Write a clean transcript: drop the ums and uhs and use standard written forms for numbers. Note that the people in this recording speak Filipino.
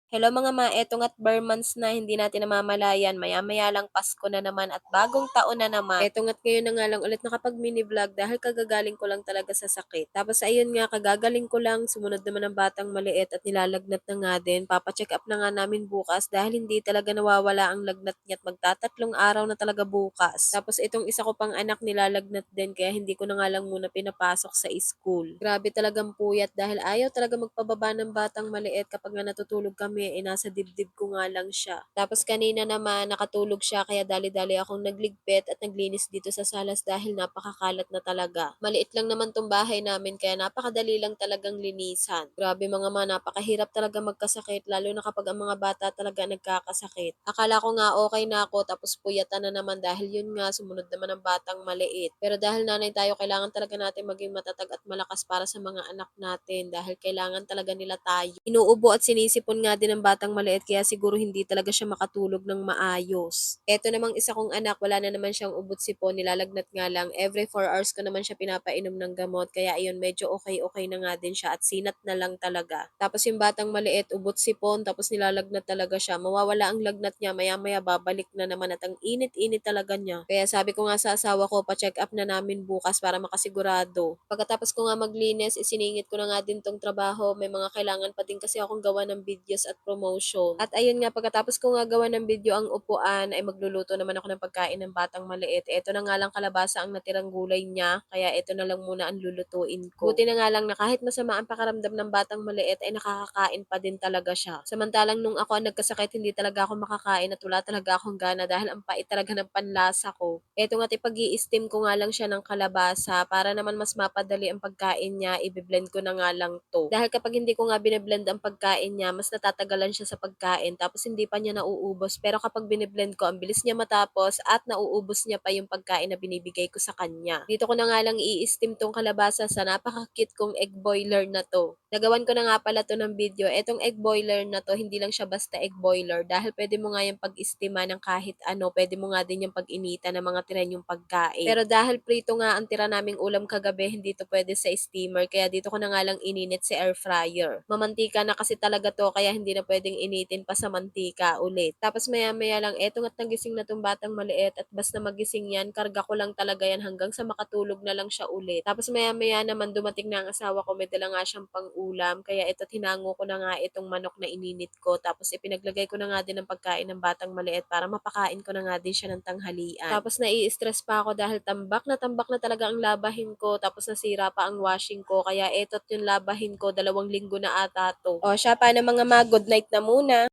Hello mga eto nga't bare months na hindi natin namamalayan, maya-maya lang Pasko na naman at bagong taon na naman. Eto nga't ngayon na nga lang ulit nakapag-mini vlog dahil kagagaling ko lang talaga sa sakit. Tapos ayun nga, kagagaling ko lang, sumunod naman ang batang maliit at nilalagnat na nga din. Papa-check up na nga namin bukas dahil hindi talaga nawawala ang lagnat niya at magtatatlong araw na talaga bukas. Tapos itong isa ko pang anak nilalagnat din kaya hindi ko na nga lang muna pinapasok sa school. Grabe talagang puyat dahil ayaw talaga magpababa ng batang maliit kapag nga natutulog kami nasa dibdib ko nga lang siya. Tapos kanina naman nakatulog siya kaya dali-dali akong nagligpit at naglinis dito sa salas dahil napakakalat na talaga. Maliit lang naman tong bahay namin kaya napakadali lang talagang linisan. Grabe mga napakahirap talaga magkasakit lalo na kapag ang mga bata talaga nagkakasakit. Akala ko nga okay na ako tapos puyatan na naman dahil yun nga sumunod naman ang batang maliit. Pero dahil nanay tayo kailangan talaga natin maging matatag at malakas para sa mga anak natin dahil kailangan talaga nila tayo. Inuubo at sinisipon nga din ng batang maliit kaya siguro hindi talaga siya makatulog ng maayos. Eto namang isa kong anak, wala na naman siyang ubot sipon, nilalagnat nga lang. Every 4 hours ko naman siya pinapainom ng gamot kaya ayun medyo okay-okay na nga din siya at sinat na lang talaga. Tapos yung batang maliit, ubot sipon tapos nilalagnat talaga siya. Mawawala ang lagnat niya, maya-maya babalik na naman at ang init-init talaga niya. Kaya sabi ko nga sa asawa ko, pa-check up na namin bukas para makasigurado. Pagkatapos ko nga maglinis, isiningit ko na nga din tong trabaho. May mga kailangan pa din kasi akong gawa ng videos at promotion. At ayun nga, pagkatapos ko nga gawa ng video ang upuan, ay magluluto naman ako ng pagkain ng batang maliit. Ito na nga lang kalabasa ang natirang gulay niya, kaya ito na lang muna ang lulutuin ko. Buti na nga lang na kahit masama ang pakaramdam ng batang maliit, ay nakakakain pa din talaga siya. Samantalang nung ako ang nagkasakit, hindi talaga ako makakain at wala talaga akong gana dahil ang pait talaga ng panlasa ko. Eto nga't ipag-i-steam ko nga lang siya ng kalabasa para naman mas mapadali ang pagkain niya, i-blend ko na nga lang to. Dahil kapag hindi ko nga bine-blend ang pagkain niya, mas natatagalan siya sa pagkain tapos hindi pa niya nauubos. Pero kapag bine-blend ko, ang bilis niya matapos at nauubos niya pa yung pagkain na binibigay ko sa kanya. Dito ko na nga lang i-steam tong kalabasa sa napaka-cute kong egg boiler na to. Nagawan ko na nga pala to ng video. Etong egg boiler na to, hindi lang siya basta egg boiler dahil pwede mo nga yung pag-istima ng kahit ano, pwede mo nga din yung pag-inita ng mga tira yung pagkain. Pero dahil prito nga ang tira naming ulam kagabi, hindi to pwede sa steamer kaya dito ko na nga lang ininit sa air fryer. Mamantika na kasi talaga to kaya hindi na pwedeng initin pa sa mantika ulit. Tapos maya-maya lang, eto nga't nagising na tong batang maliit at basta magising yan, karga ko lang talaga yan hanggang sa makatulog na lang siya ulit. Tapos maya-maya naman dumating na ang asawa ko, may dala nga siyang pang-ulam, kaya ito tinango ko na nga itong manok na ininit ko. Tapos ipinaglagay ko na nga din ng pagkain ng batang maliit para mapakain ko na nga din siya ng tanghalian. Tapos nai-stress pa ako dahil tambak na talaga ang labahin ko, tapos nasira pa ang washing ko, kaya eto't yung labahin ko, 2 linggo na ata to. O siya, paano mga good night na muna.